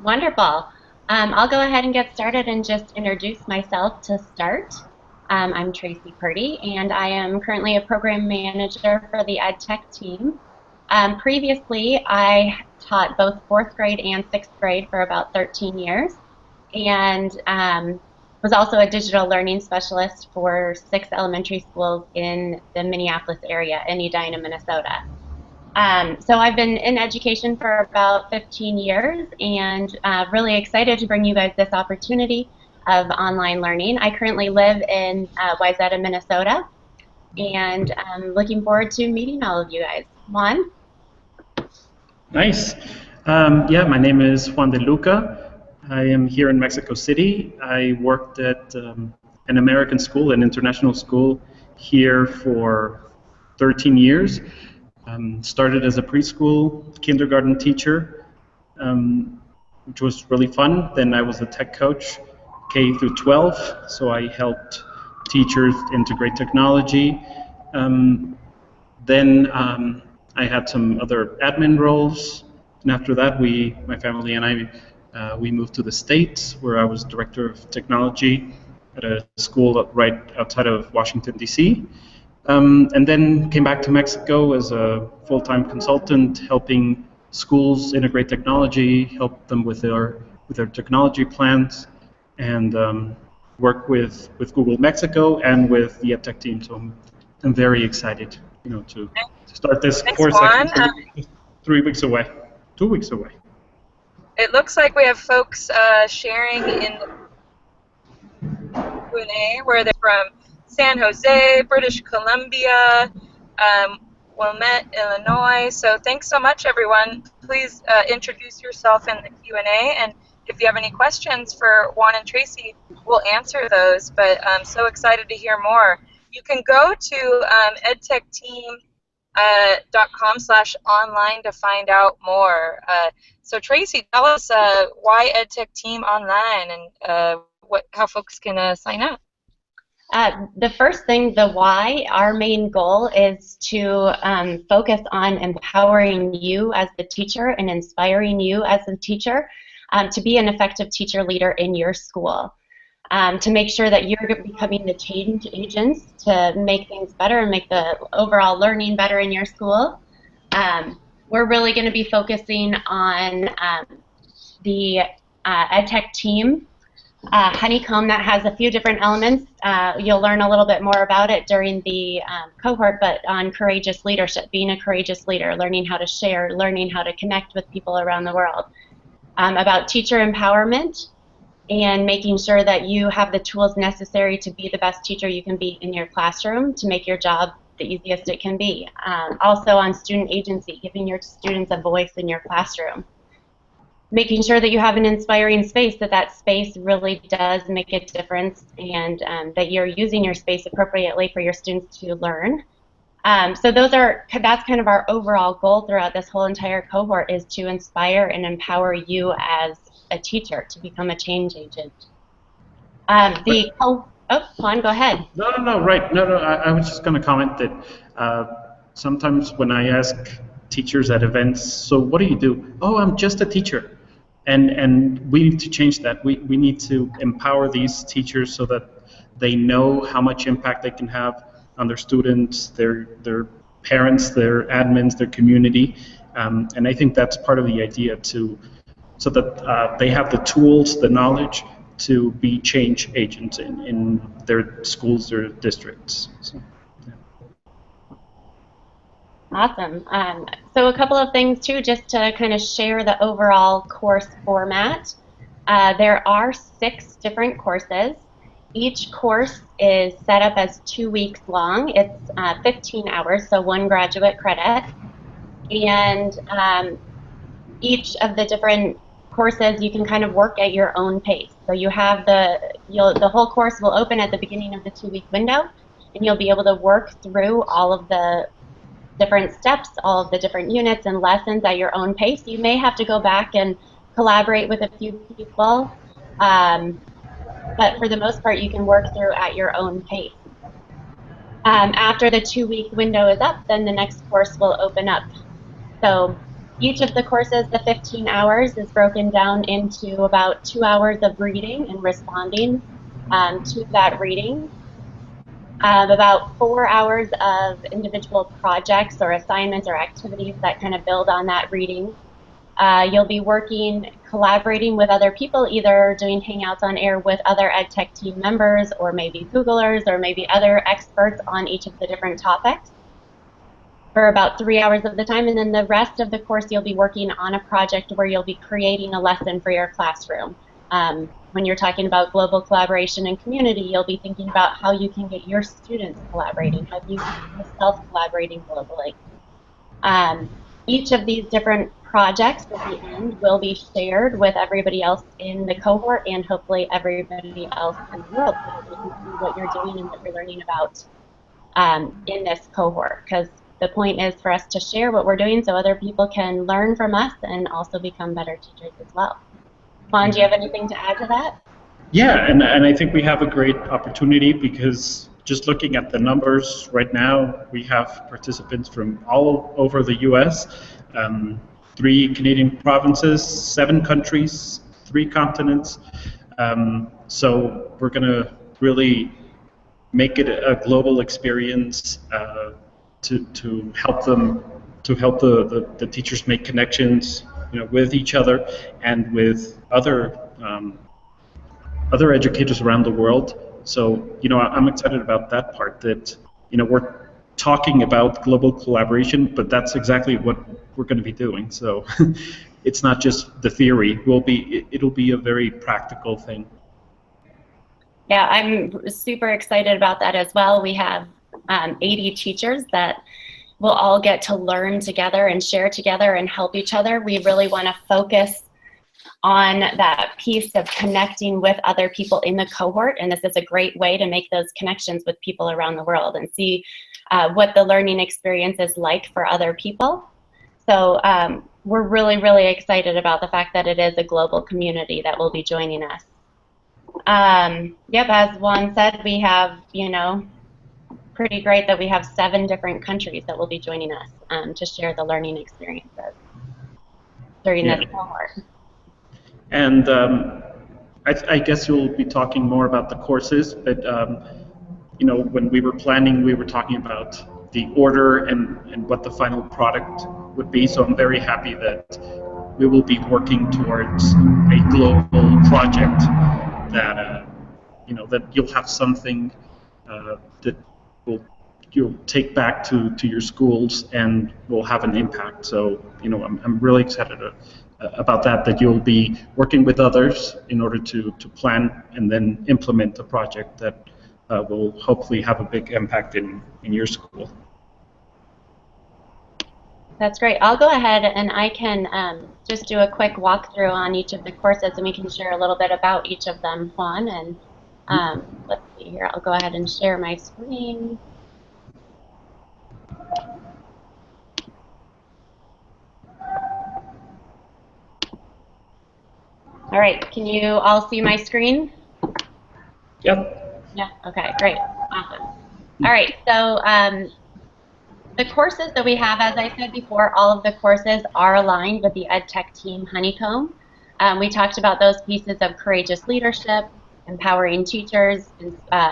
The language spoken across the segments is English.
Wonderful. I'll go ahead and get started and just introduce myself to start. I'm Tracy Purdy, and I am currently a program manager for the EdTech team. Previously, I taught both 4th grade and 6th grade for about 13 years, and was also a digital learning specialist for 6 elementary schools in the Minneapolis area in Edina, Minnesota. So I've been in education for about 15 years and really excited to bring you guys this opportunity of online learning. I currently live in Wayzata, Minnesota, and I'm looking forward to meeting all of you guys. Juan? Nice. Yeah, my name is Juan de Luca. I am here in Mexico City. I worked at an American school, an international school, here for 13 years. Started as a preschool kindergarten teacher, which was really fun. Then I was a tech coach, K through 12, so I helped teachers integrate technology. Then I had some other admin roles, and after that, my family and I, we moved to the States, where I was director of technology at a school right outside of Washington, D.C., and then came back to Mexico as a full-time consultant, helping schools integrate technology, help them with their technology plans, and work with Google Mexico and with the EdTech team. So I'm very excited, to start this course. Actually, 3 weeks away, 2 weeks away. It looks like we have folks sharing in the Q&A where they're from San Jose, British Columbia, Wilmette, Illinois. So thanks so much, everyone. Please introduce yourself in the Q&A, and if you have any questions for Juan and Tracy, we'll answer those. But I'm so excited to hear more. You can go to edtechteam.com/online to find out more. So Tracy, tell us why EdTech Team Online and how folks can sign up. The first thing, the why, our main goal is to focus on empowering you as the teacher and inspiring you as a teacher to be an effective teacher leader in your school. To make sure that you're becoming the change agents to make things better and make the overall learning better in your school. We're really going to be focusing on the EdTech team honeycomb that has a few different elements. You'll learn a little bit more about it during the cohort, but on courageous leadership, being a courageous leader, learning how to share, learning how to connect with people around the world, about teacher empowerment, and making sure that you have the tools necessary to be the best teacher you can be in your classroom to make your job the easiest it can be. Also on student agency, giving your students a voice in your classroom. Making sure that you have an inspiring space, that space really does make a difference, and that you're using your space appropriately for your students to learn. So that's kind of our overall goal throughout this whole entire cohort, is to inspire and empower you as a teacher to become a change agent. Juan, go ahead. No, right. No, I was just going to comment that sometimes when I ask teachers at events, so what do you do? Oh, I'm just a teacher. And we need to change that. We need to empower these teachers so that they know how much impact they can have on their students, their parents, their admins, their community. And I think that's part of the idea, so that they have the tools, the knowledge to be change agents in their schools or districts. So, yeah. Awesome. So a couple of things too, just to kind of share the overall course format. There are 6 different courses. Each course is set up as 2 weeks long. It's 15 hours, so 1 graduate credit. And each of the different courses, you can kind of work at your own pace. So you have the whole course will open at the beginning of the 2-week window, and you'll be able to work through all of the different steps, all of the different units and lessons at your own pace. You may have to go back and collaborate with a few people, but for the most part, you can work through at your own pace. After the 2-week window is up, then the next course will open up. So Each of the courses, the 15 hours, is broken down into about 2 hours of reading and responding to that reading. About 4 hours of individual projects or assignments or activities that kind of build on that reading. You'll be collaborating with other people, either doing Hangouts on air with other EdTech team members, or maybe Googlers, or maybe other experts on each of the different topics for about 3 hours of the time. And then the rest of the course, you'll be working on a project where you'll be creating a lesson for your classroom. When you're talking about global collaboration and community, you'll be thinking about how you can get your students collaborating, how you can get yourself collaborating globally. Each of these different projects at the end will be shared with everybody else in the cohort, and hopefully everybody else in the world, so that they can see what you're doing and what you're learning about in this cohort. Because the point is for us to share what we're doing so other people can learn from us and also become better teachers as well. Juan, do you have anything to add to that? Yeah, and I think we have a great opportunity, because just looking at the numbers right now, we have participants from all over the US, 3 Canadian provinces, 7 countries, 3 continents. So we're going to really make it a global experience to help them, to help the teachers make connections, with each other and with other educators around the world. So, I'm excited about that part, that, we're talking about global collaboration, but that's exactly what we're going to be doing. So it's not just the theory. It'll be a very practical thing. Yeah, I'm super excited about that as well. We have 80 teachers that will all get to learn together and share together and help each other. We really want to focus on that piece of connecting with other people in the cohort, and this is a great way to make those connections with people around the world and see what the learning experience is like for other people. So we're really, really excited about the fact that it is a global community that will be joining us. Yep, as Juan said, we have, pretty great that we have 7 different countries that will be joining us to share the learning experiences during this cohort. And I guess you'll be talking more about the courses, but when we were planning, we were talking about the order and what the final product would be. So I'm very happy that we will be working towards a global project that that you'll have something that you'll take back to your schools and will have an impact. So I'm really excited about that you'll be working with others in order to plan and then implement a project that will hopefully have a big impact in your school. That's great. I'll go ahead and I can just do a quick walkthrough on each of the courses, and we can share a little bit about each of them, Juan. And let's see here. I'll go ahead and share my screen. All right. Can you all see my screen? Yep. Yeah. Okay. Great. Awesome. All right. So the courses that we have, as I said before, all of the courses are aligned with the EdTechTeam Honeycomb. We talked about those pieces of courageous leadership, empowering teachers,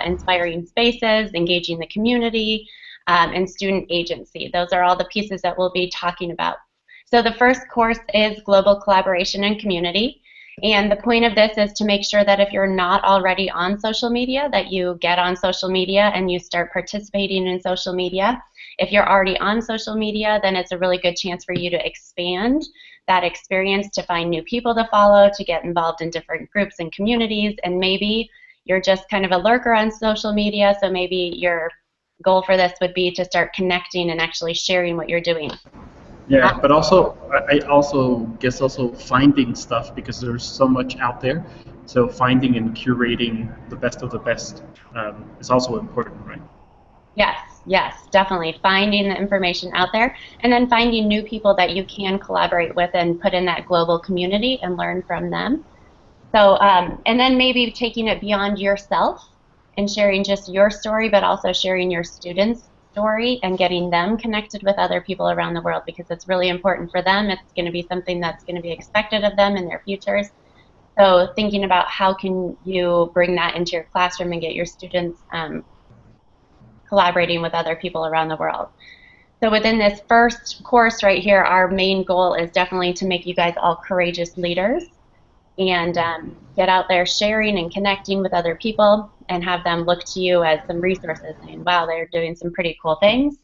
inspiring spaces, engaging the community, and student agency. Those are all the pieces that we'll be talking about. So the first course is Global Collaboration and Community. And the point of this is to make sure that if you're not already on social media, that you get on social media and you start participating in social media. If you're already on social media, then it's a really good chance for you to expand that experience, to find new people to follow, to get involved in different groups and communities. And maybe you're just kind of a lurker on social media, so maybe your goal for this would be to start connecting and actually sharing what you're doing. Yeah, but also, I also guess finding stuff, because there's so much out there. So finding and curating the best of the best is also important, right? Yes, definitely. Finding the information out there, and then finding new people that you can collaborate with and put in that global community and learn from them. So, and then maybe taking it beyond yourself and sharing just your story, but also sharing your students' story and getting them connected with other people around the world, because it's really important for them. It's going to be something that's going to be expected of them in their futures. So thinking about how can you bring that into your classroom and get your students collaborating with other people around the world. So within this first course right here, our main goal is definitely to make you guys all courageous leaders and get out there sharing and connecting with other people and have them look to you as some resources, saying, wow, they're doing some pretty cool things.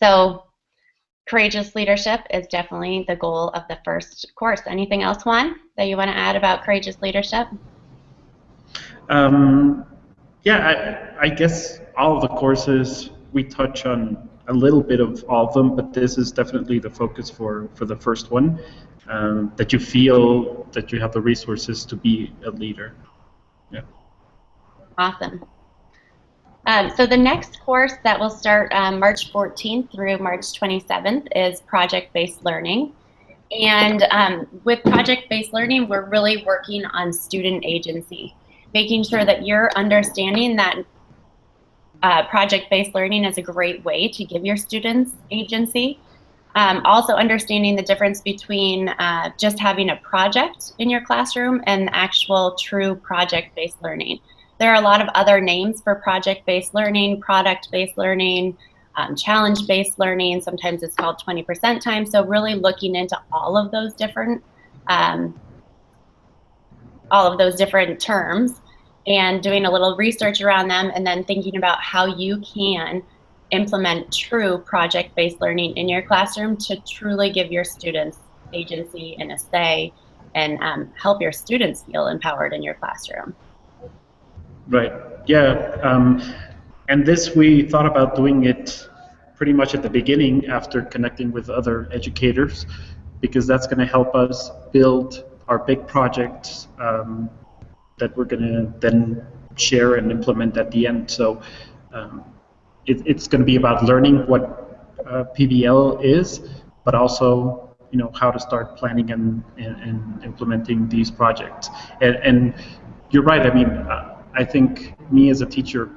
So courageous leadership is definitely the goal of the first course. Anything else, Juan, that you want to add about courageous leadership? Yeah, I guess all of the courses, we touch on a little bit of all of them, but this is definitely the focus for the first one, that you feel that you have the resources to be a leader. Yeah. Awesome. So the next course that will start March 14th through March 27th is project-based learning. And with project-based learning, we're really working on student agency, making sure that you're understanding that project-based learning is a great way to give your students agency. Also understanding the difference between just having a project in your classroom and actual true project-based learning. There are a lot of other names for project-based learning, product-based learning, challenge-based learning. Sometimes it's called 20% time. So really looking into all of those different terms and doing a little research around them, and then thinking about how you can implement true project-based learning in your classroom to truly give your students agency and a say, and help your students feel empowered in your classroom. Right. Yeah. And this, we thought about doing it pretty much at the beginning after connecting with other educators, because that's going to help us build our big projects that we're going to then share and implement at the end. So it's going to be about learning what PBL is, but also, you know, how to start planning and implementing these projects. And you're right. I mean, I think me as a teacher,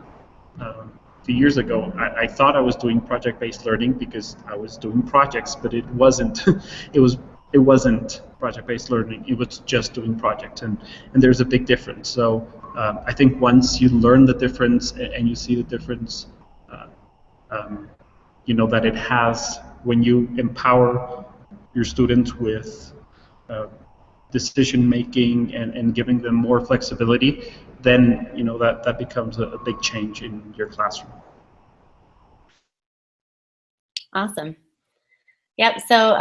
a few years ago, I thought I was doing project-based learning because I was doing projects, but it wasn't. It wasn't project-based learning. It was just doing projects, and there's a big difference. So I think once you learn the difference and you see the difference, you know, that it has when you empower your students with decision making and giving them more flexibility, then, you know, that becomes a big change in your classroom. Awesome. Yep, so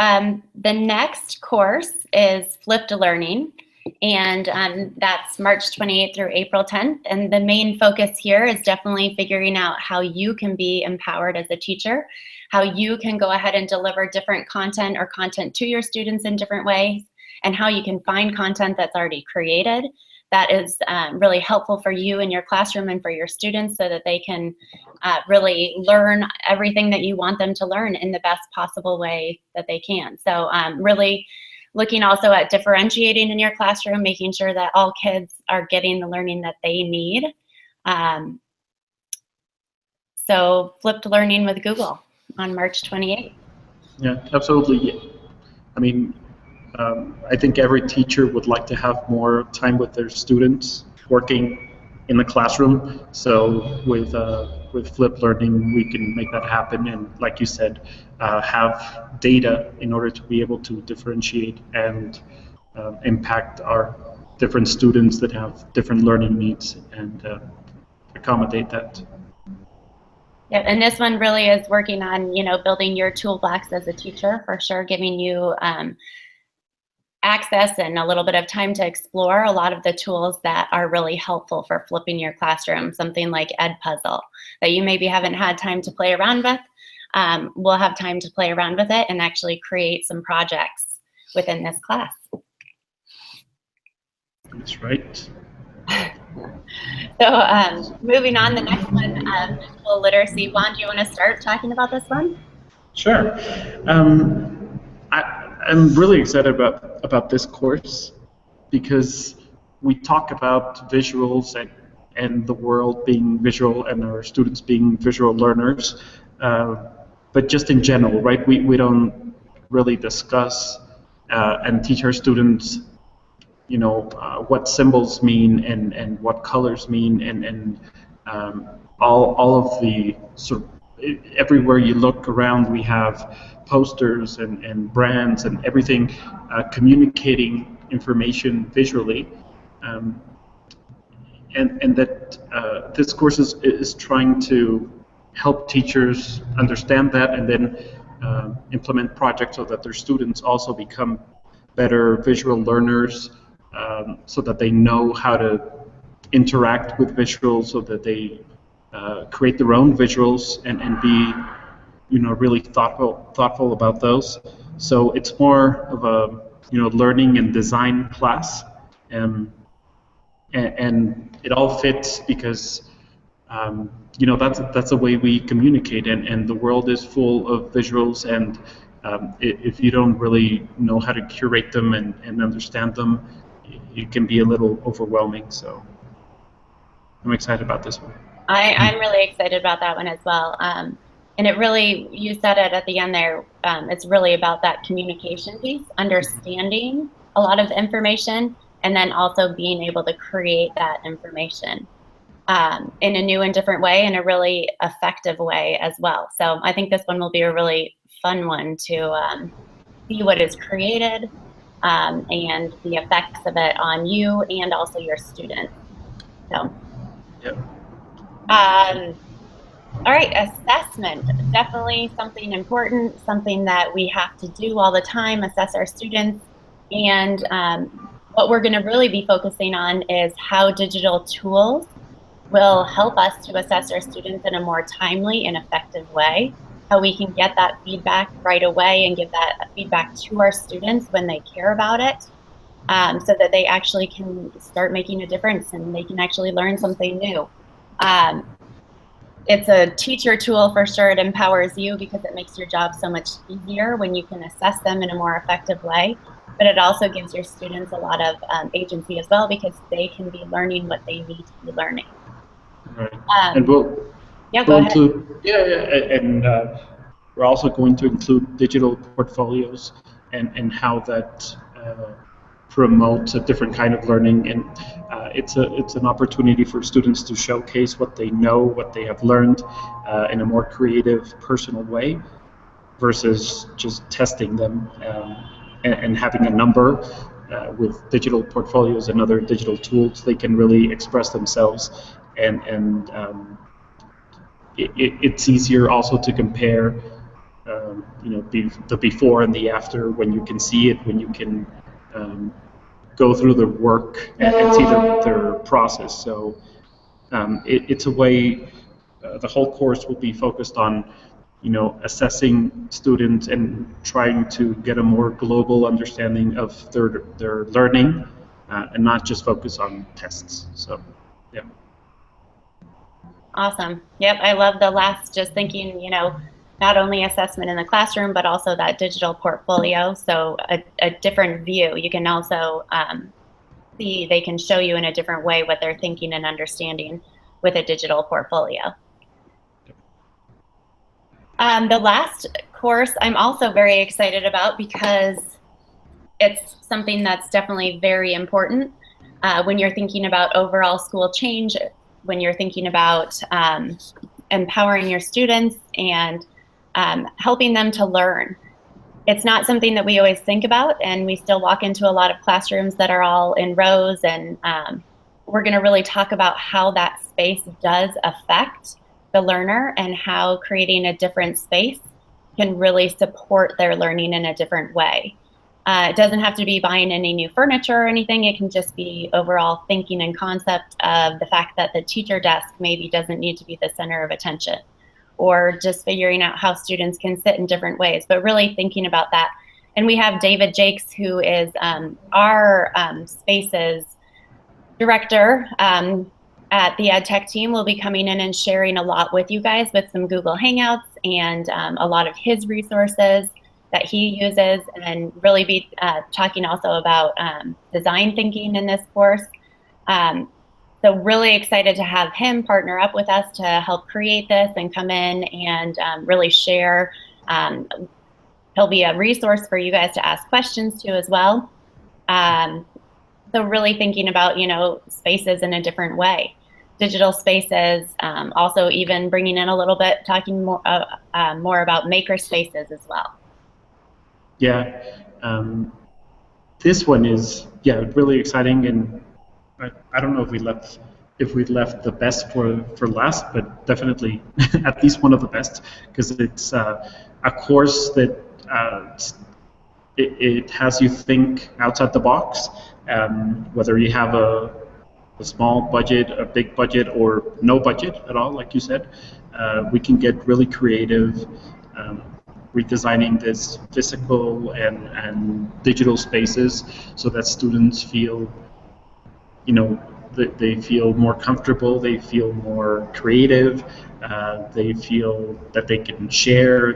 the next course is Flipped Learning, and that's March 28th through April 10th. And the main focus here is definitely figuring out how you can be empowered as a teacher, how you can go ahead and deliver different content or content to your students in different ways, and how you can find content that's already created that is really helpful for you in your classroom and for your students, so that they can really learn everything that you want them to learn in the best possible way that they can. So really looking also at differentiating in your classroom, making sure that all kids are getting the learning that they need. So Flipped Learning with Google on March 28th. Yeah, absolutely. I mean, I think every teacher would like to have more time with their students working in the classroom. So with Flipped Learning, we can make that happen, and like you said, have data in order to be able to differentiate and impact our different students that have different learning needs and accommodate that. Yeah, and this one really is working on, you know, building your toolbox as a teacher, for sure, giving you access and a little bit of time to explore a lot of the tools that are really helpful for flipping your classroom. Something like Edpuzzle that you maybe haven't had time to play around with. We'll have time to play around with it and actually create some projects within this class. That's right. So moving on, the next one, visual literacy. Juan, do you want to start talking about this one? Sure. I'm really excited about this course because we talk about visuals and the world being visual and our students being visual learners. But just in general, right? We don't really discuss and teach our students, what symbols mean and what colors mean, and all of the sort of, everywhere you look around, we have posters and brands and everything communicating information visually. And that this course is trying to help teachers understand that, and then implement projects so that their students also become better visual learners, so that they know how to interact with visuals, so that they create their own visuals and be really thoughtful about those. So it's more of a learning and design class. And it all fits because that's the way we communicate, and the world is full of visuals, and if you don't really know how to curate them and understand them, it can be a little overwhelming. So I'm excited about this one. I'm really excited about that one as well. And it really, you said it at the end there, it's really about that communication piece, understanding a lot of information, and then also being able to create that information in a new and different way, in a really effective way as well. So I think this one will be a really fun one to see what is created and the effects of it on you and also your students. So. Yep. All right, assessment, definitely something important, something that we have to do all the time, assess our students. And what we're going to really be focusing on is how digital tools will help us to assess our students in a more timely and effective way, how we can get that feedback right away and give that feedback to our students when they care about it, so that they actually can start making a difference and they can actually learn something new. It's a teacher tool for sure. It empowers you because it makes your job so much easier when you can assess them in a more effective way. But it also gives your students a lot of agency as well, because they can be learning what they need to be learning. Right. And we'll include, and we're also going to include digital portfolios and how that promotes a different kind of learning, and it's an opportunity for students to showcase what they know, what they have learned in a more creative, personal way, versus just testing them and having a number. With digital portfolios and other digital tools, they can really express themselves, and it's easier also to compare the before and the after, when you can see it, when you can go through the work and see their process. So it's a way, the whole course will be focused on assessing students and trying to get a more global understanding of their learning, and not just focus on tests. So yeah. Awesome. Yep, I love the last, just thinking, not only assessment in the classroom, but also that digital portfolio. So a different view. You can also see, they can show you in a different way what they're thinking and understanding with a digital portfolio. The last course I'm also very excited about, because it's something that's definitely very important when you're thinking about overall school change, when you're thinking about empowering your students and helping them to learn. It's not something that we always think about, and we still walk into a lot of classrooms that are all in rows, and we're going to really talk about how that space does affect the learner and how creating a different space can really support their learning in a different way. It doesn't have to be buying any new furniture or anything. It can just be overall thinking and concept of the fact that the teacher desk maybe doesn't need to be the center of attention, or just figuring out how students can sit in different ways, but really thinking about that. And we have David Jakes, who is our Spaces director at the EdTech team, will be coming in and sharing a lot with you guys with some Google Hangouts and a lot of his resources that he uses, and really be talking also about design thinking in this course. So really excited to have him partner up with us to help create this and come in and really share. He'll be a resource for you guys to ask questions to as well. So really thinking about, spaces in a different way. Digital spaces, also even bringing in a little bit, talking more about maker spaces as well. Yeah, this one is really exciting, and I don't know if we left the best for last, but definitely at least one of the best, because it's a course that it has you think outside the box. Whether you have a small budget, a big budget, or no budget at all, like you said, we can get really creative, redesigning this physical and digital spaces so that students feel, they feel more comfortable, they feel more creative, they feel that they can share.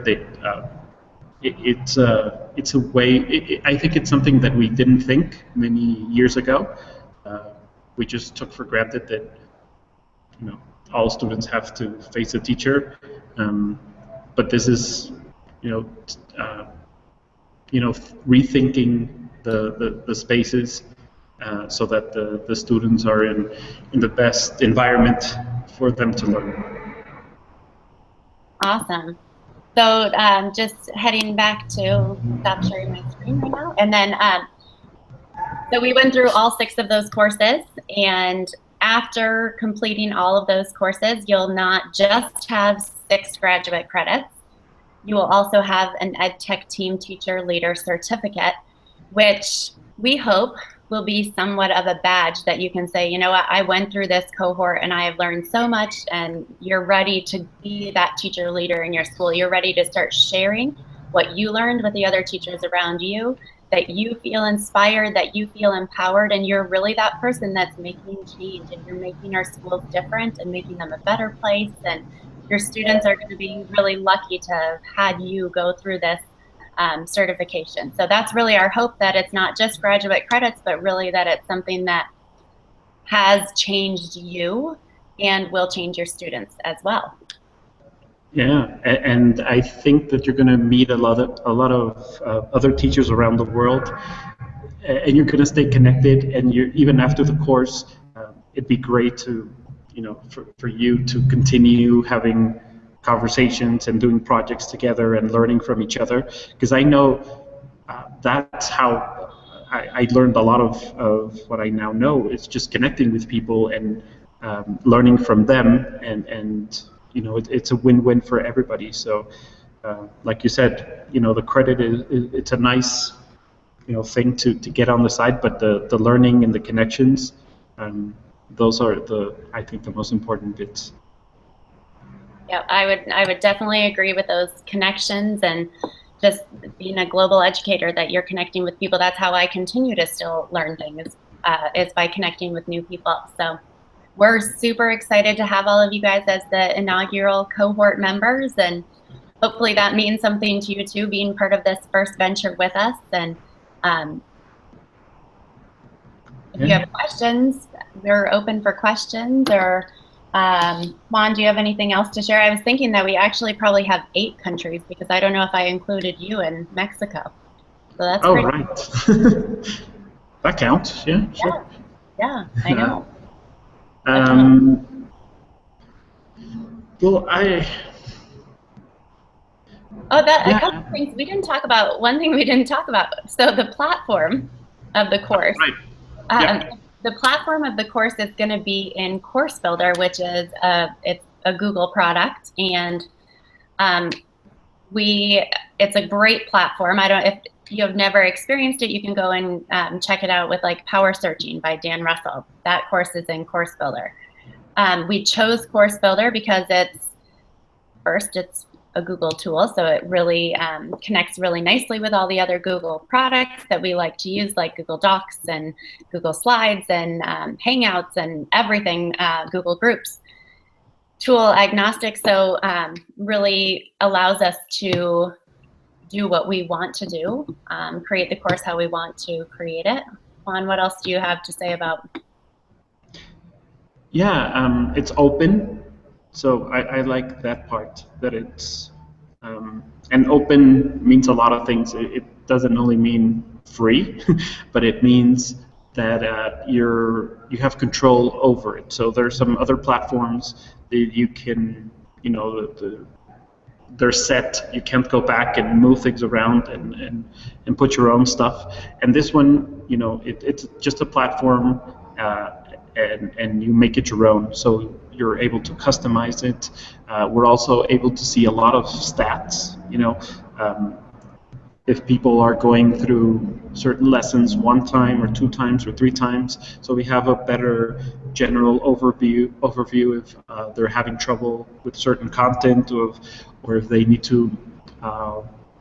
It's a way. I think it's something that we didn't think many years ago. We just took for granted that all students have to face a teacher, but this is rethinking the spaces so that the students are in the best environment for them to learn. Awesome. So just heading back to stop sharing my screen right now, and then so we went through all 6 of those courses, and after completing all of those courses, you'll not just have 6 graduate credits. You will also have an EdTechTeam Teacher Leader Certificate, which we hope will be somewhat of a badge that you can say, I went through this cohort and I have learned so much, and you're ready to be that teacher leader in your school. You're ready to start sharing what you learned with the other teachers around you, that you feel inspired, that you feel empowered, and you're really that person that's making change, and you're making our schools different and making them a better place. And your students are going to be really lucky to have had you go through this certification. So that's really our hope, that it's not just graduate credits, but really that it's something that has changed you and will change your students as well. Yeah, and I think that you're going to meet a lot of other teachers around the world, and you're going to stay connected. And even after the course, it'd be great to, for you to continue having conversations and doing projects together and learning from each other. Because I know that's how I learned a lot of what I now know. It's just connecting with people and learning from them, and it's a win-win for everybody. So, like you said, the credit it's a nice, thing to get on the side, but the learning and the connections, those are I think the most important bits. Yeah, I would definitely agree with those connections, and just being a global educator, that you're connecting with people. That's how I continue to still learn things, is by connecting with new people. So we're super excited to have all of you guys as the inaugural cohort members, and hopefully that means something to you too, being part of this first venture with us. And if you have questions, we're open for questions. Or Juan, do you have anything else to share? I was thinking that we actually probably have 8 countries, because I don't know if I included you in Mexico. So that's right. That counts. Yeah, sure. Yeah, I know. Well, a couple things we didn't talk about. One thing we didn't talk about. So the platform of the course. Right. The platform of the course is going to be in Course Builder, which is it's a Google product, and it's a great platform. If you have never experienced it, you can go and check it out with Power Searching by Dan Russell. That course is in Course Builder. We chose Course Builder because it's a Google tool, so it really connects really nicely with all the other Google products that we like to use, like Google Docs and Google Slides and Hangouts and everything, Google Groups. Tool agnostic, so really allows us to do what we want to do, create the course how we want to create it. Juan, what else do you have to say about? It's open, so I like that part, that it's, and open means a lot of things. It doesn't only mean free, but it means that you have control over it. So there's some other platforms that you can, they're set. You can't go back and move things around and put your own stuff. And this one, it's just a platform, and you make it your own. So you're able to customize it. We're also able to see a lot of stats. If people are going through certain lessons one time or two times or three times, so we have a better general overview if they're having trouble with certain content, or if they need to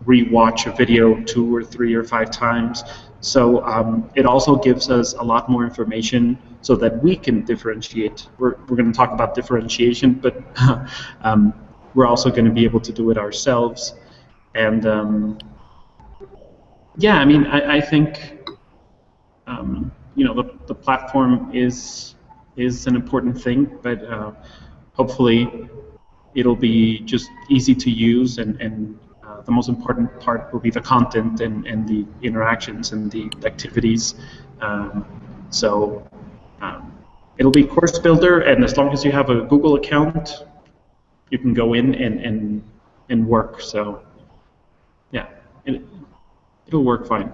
re-watch a video 2 or 3 or 5 times. So it also gives us a lot more information so that we can differentiate. We're going to talk about differentiation, but we're also going to be able to do it ourselves. And I think the platform is an important thing, but hopefully it'll be just easy to use, and the most important part will be the content and the interactions and the activities. It'll be Course Builder, and as long as you have a Google account, you can go in and work. So yeah, it'll work fine.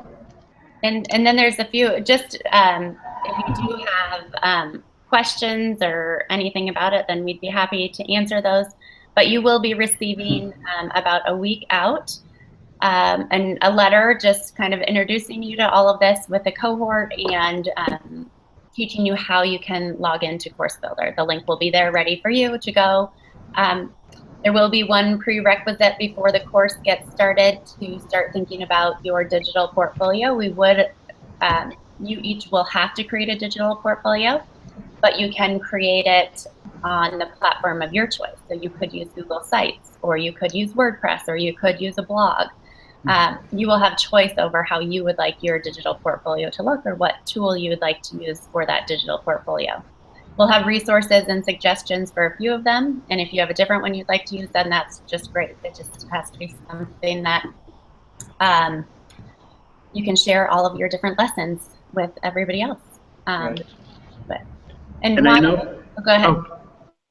And then there's a few, just if you do have questions or anything about it, then we'd be happy to answer those. But you will be receiving about a week out and a letter just kind of introducing you to all of this with the cohort and teaching you how you can log into Course Builder. The link will be there ready for you to go. There will be one prerequisite before the course gets started to start thinking about your digital portfolio. You each will have to create a digital portfolio, but you can create it on the platform of your choice. So you could use Google Sites, or you could use WordPress, or you could use a blog. You will have choice over how you would like your digital portfolio to look, or what tool you would like to use for that digital portfolio. We'll have resources and suggestions for a few of them, and if you have a different one you'd like to use, then that's just great. It just has to be something that you can share all of your different lessons with everybody else. Right. And I know. Oh, go ahead. Oh,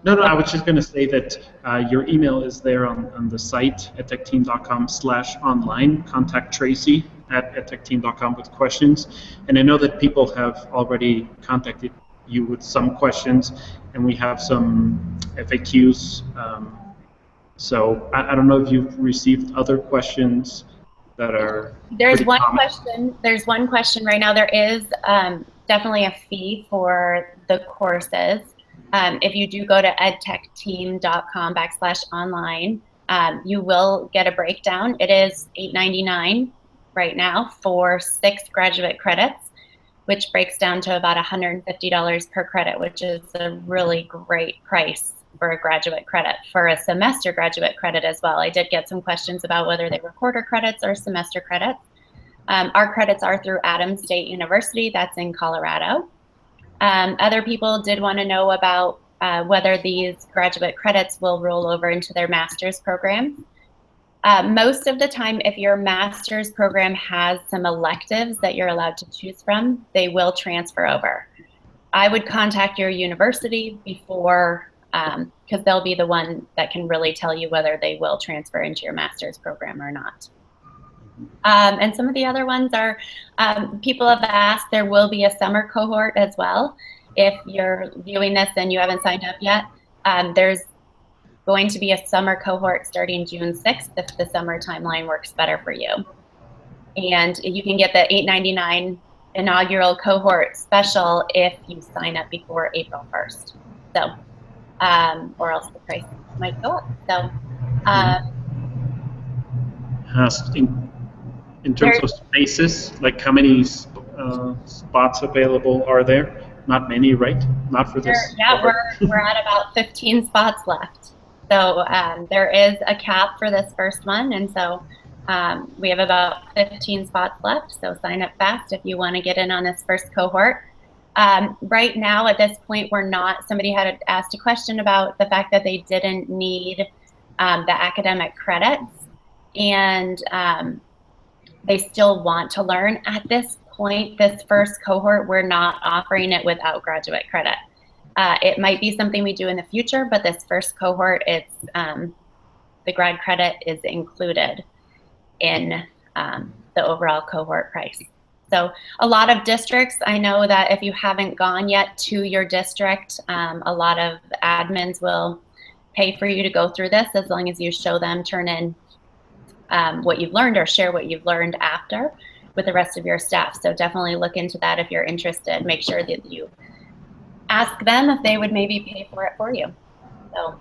no, I was just going to say that your email is there on the site, edtechteam.com/online. Contact Tracy at edtechteam.com with questions. And I know that people have already contacted you with some questions, and we have some FAQs. So I don't know if you've received other questions that are. There's one question. There's one question right now. There is definitely a fee for the courses. If you do go to edtechteam.com/online, you will get a breakdown. It is $8.99 right now for 6 graduate credits, which breaks down to about $150 per credit, which is a really great price for a graduate credit. For a semester graduate credit as well. I did get some questions about whether they were quarter credits or semester credits. Our credits are through Adams State University, that's in Colorado. Other people did want to know about whether these graduate credits will roll over into their master's program. Most of the time, if your master's program has some electives that you're allowed to choose from, they will transfer over. I would contact your university before, because they'll be the one that can really tell you whether they will transfer into your master's program or not. And some of the other ones are, people have asked, there will be a summer cohort as well. If you're viewing this and you haven't signed up yet, there's going to be a summer cohort starting June 6th if the summer timeline works better for you. And you can get the $8.99 inaugural cohort special if you sign up before April 1st. So, or else the price might go up. So, in terms of spaces, like how many spots available are there? Not many, right? Not for this. Yeah, we're at about 15 spots left. So there is a cap for this first one, and so we have about 15 spots left. So sign up fast if you want to get in on this first cohort. Right now, at this point, we're not. Somebody had asked a question about the fact that they didn't need the academic credits, and they still want to learn. At this point, this first cohort, we're not offering it without graduate credit. It might be something we do in the future, but this first cohort, it's the grad credit is included in the overall cohort price. So a lot of districts, I know that if you haven't gone yet to your district, a lot of admins will pay for you to go through this as long as you show them, turn in what you've learned or share what you've learned after with the rest of your staff. So definitely look into that if you're interested. Make sure that you ask them if they would maybe pay for it for you. So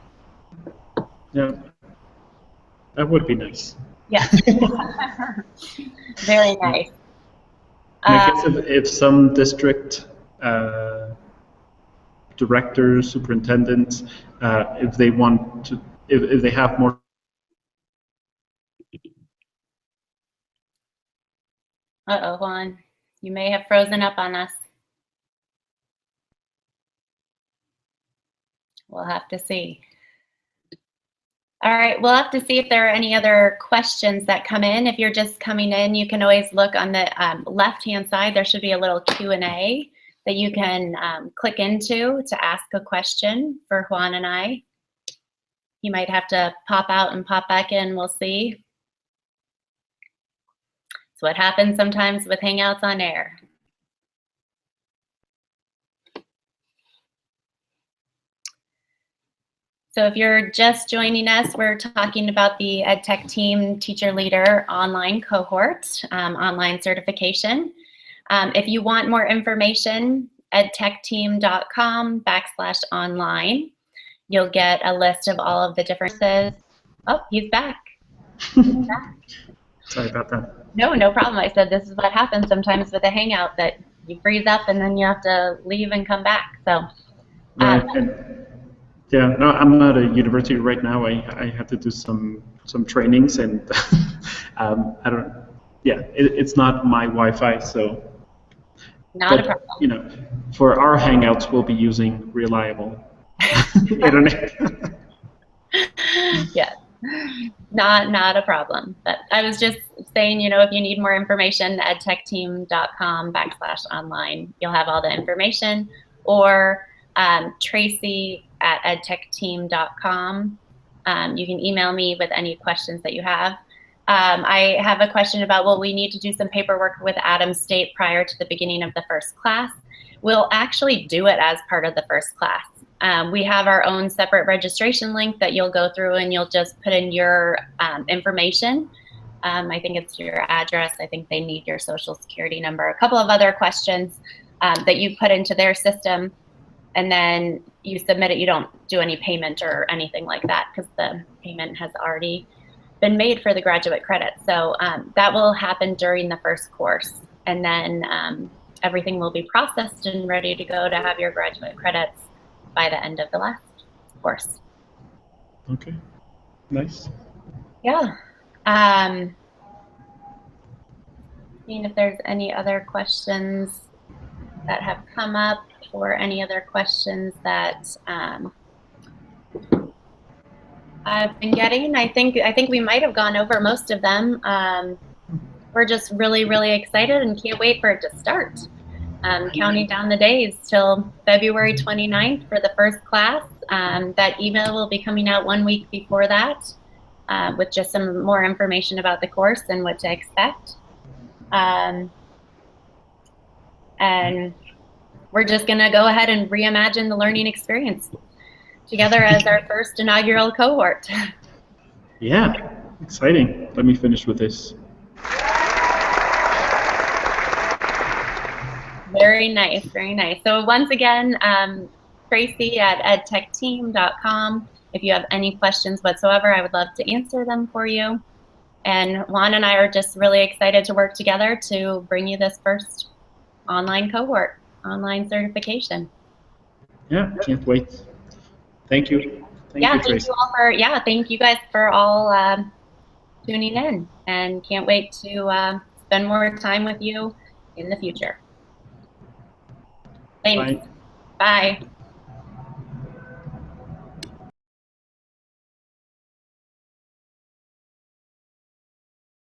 yeah, that would be nice. Yes. Very nice. And I guess if some district directors, superintendents, if they want to, if they have more. Uh-oh, Juan, you may have frozen up on us. We'll have to see. All right, we'll have to see if there are any other questions that come in. If you're just coming in, you can always look on the left-hand side. There should be a little Q&A that you can click into to ask a question for Juan and I. You might have to pop out and pop back in. We'll see. It's what happens sometimes with Hangouts on air. So if you're just joining us, we're talking about the EdTechTeam Teacher Leader Online Cohort, online certification. If you want more information, edtechteam.com/online. You'll get a list of all of the differences. Oh, he's back. He's back. Sorry about that. No, no problem. I said this is what happens sometimes with a Hangout, that you freeze up and then you have to leave and come back. So. Right. Yeah, no, I'm at a university right now. I had to do some trainings, and I don't. Yeah, it's not my Wi-Fi, so. Not a problem. You know, for our Hangouts, we'll be using reliable internet. Yes, not a problem. But I was just saying, you know, if you need more information, edtechteam.com/online. You'll have all the information, or Tracy at edtechteam.com. You can email me with any questions that you have. I have a question about, well, we need to do some paperwork with Adams State prior to the beginning of the first class. We'll actually do it as part of the first class. We have our own separate registration link that you'll go through, and you'll just put in your information. I think it's your address. I think they need your social security number, a couple of other questions that you put into their system. And then you submit it. You don't do any payment or anything like that, because the payment has already been made for the graduate credit. So that will happen during the first course. And then everything will be processed and ready to go to have your graduate credits by the end of the last course. Okay, nice. Yeah. Seeing if there's any other questions that have come up, or any other questions that I've been getting. I think we might have gone over most of them. We're just really, really excited and can't wait for it to start. Counting down the days till February 29th for the first class. That email will be coming out 1 week before that with just some more information about the course and what to expect. And we're just going to go ahead and reimagine the learning experience together as our first inaugural cohort. Yeah, exciting. Let me finish with this. Very nice, very nice. So once again, Tracy at edtechteam.com. If you have any questions whatsoever, I would love to answer them for you. And Juan and I are just really excited to work together to bring you this first online cohort, online certification. Yeah, can't wait. Thank you. Thank you, Tracy. Thank you guys for all tuning in, and can't wait to spend more time with you in the future. Thanks. Bye. Bye.